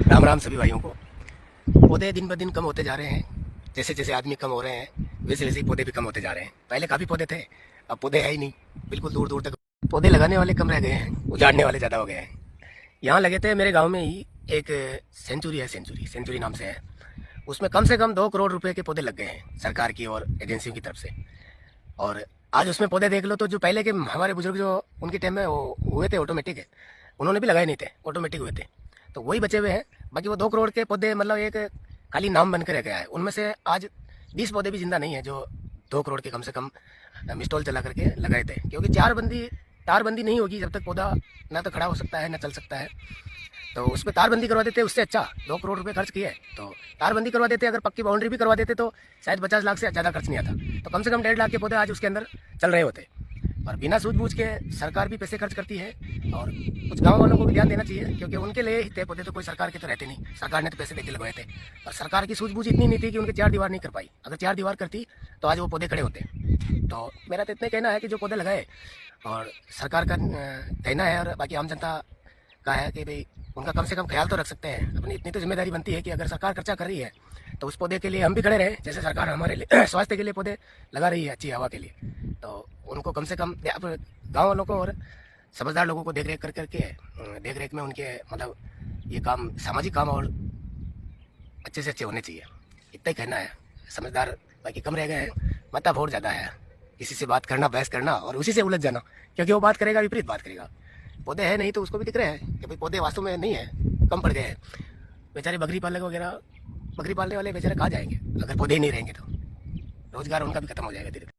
राम राम सभी भाइयों को। पौधे दिन ब दिन कम होते जा रहे हैं। जैसे जैसे आदमी कम हो रहे हैं वैसे वैसे ही पौधे भी कम होते जा रहे हैं। पहले काफ़ी पौधे थे, अब पौधे है ही नहीं। बिल्कुल दूर दूर तक पौधे लगाने वाले कम रह गए हैं, उजाड़ने वाले ज़्यादा हो गए हैं। यहाँ लगे थे मेरे गाँव में ही एक सेंचुरी है, सेंचुरी सेंचुरी नाम से है। उसमें कम से कम 2 करोड़ रुपए के पौधे लग गए हैं सरकार की और एजेंसियों की तरफ से। और आज उसमें पौधे देख लो तो जो पहले के हमारे बुजुर्ग जो उनके टाइम में वो हुए थे ऑटोमेटिक है, उन्होंने भी लगाए नहीं थे, ऑटोमेटिक हुए थे, तो वही बचे हुए हैं। बाकी वो 2 करोड़ के पौधे मतलब एक खाली नाम बन कर रह गया है। उनमें से आज 20 पौधे भी जिंदा नहीं है जो 2 करोड़ के कम से कम मिस्टॉल चला करके लगाए थे। क्योंकि तारबंदी नहीं होगी जब तक पौधा ना तो खड़ा हो सकता है ना चल सकता है। तो उस पर तारबंदी करवा देते, उससे अच्छा 2 करोड़ रुपए खर्च किए तो तारबंदी करवा देते। अगर पक्की बाउंड्री भी करवा देते तो शायद 50 लाख से ज़्यादा खर्च नहीं आता। तो कम से कम 1.5 लाख के पौधे आज उसके अंदर चल रहे होते। और बिना सूझबूझ के सरकार भी पैसे खर्च करती है। और कुछ गाँव वालों को भी ध्यान देना चाहिए, क्योंकि उनके लिए ही थे पौधे, तो कोई सरकार के तो रहते नहीं। सरकार ने तो पैसे देके लगवाए थे। और सरकार की सूझबूझ इतनी नहीं थी कि उनके 4 दीवार नहीं कर पाई। अगर 4 दीवार करती तो आज वो पौधे खड़े होते। तो मेरा तो इतना कहना है कि जो पौधे लगाए, और सरकार का कहना है और बाकी आम जनता का है कि भाई उनका कम से कम ख्याल तो रख सकते हैं। अपनी इतनी तो जिम्मेदारी बनती है कि अगर सरकार खर्चा कर रही है तो उस पौधे के लिए हम भी खड़े रहें। जैसे सरकार हमारे लिए स्वास्थ्य के लिए पौधे लगा रही है, अच्छी हवा के लिए, तो उनको कम से कम गाँव वालों को और समझदार लोगों को देख रेख देख रेख में उनके मतलब ये काम, सामाजिक काम और अच्छे से अच्छे होने चाहिए। इतना ही कहना है। समझदार बाकी कम रह गए हैं, मता फोड़ ज़्यादा है। किसी से बात करना, बहस करना और उसी से उलझ जाना, क्योंकि वो बात करेगा विपरीत बात करेगा। पौधे हैं नहीं तो उसको भी दिख रहे हैं कि भाई पौधे वास्तव में नहीं है, कम पड़ गए हैं। बेचारे बकरी पालक वगैरह, बकरी पालने वाले बेचारे कहाँ जाएंगे अगर पौधे ही नहीं रहेंगे तो? रोजगार उनका भी खत्म हो जाएगा धीरे धीरे।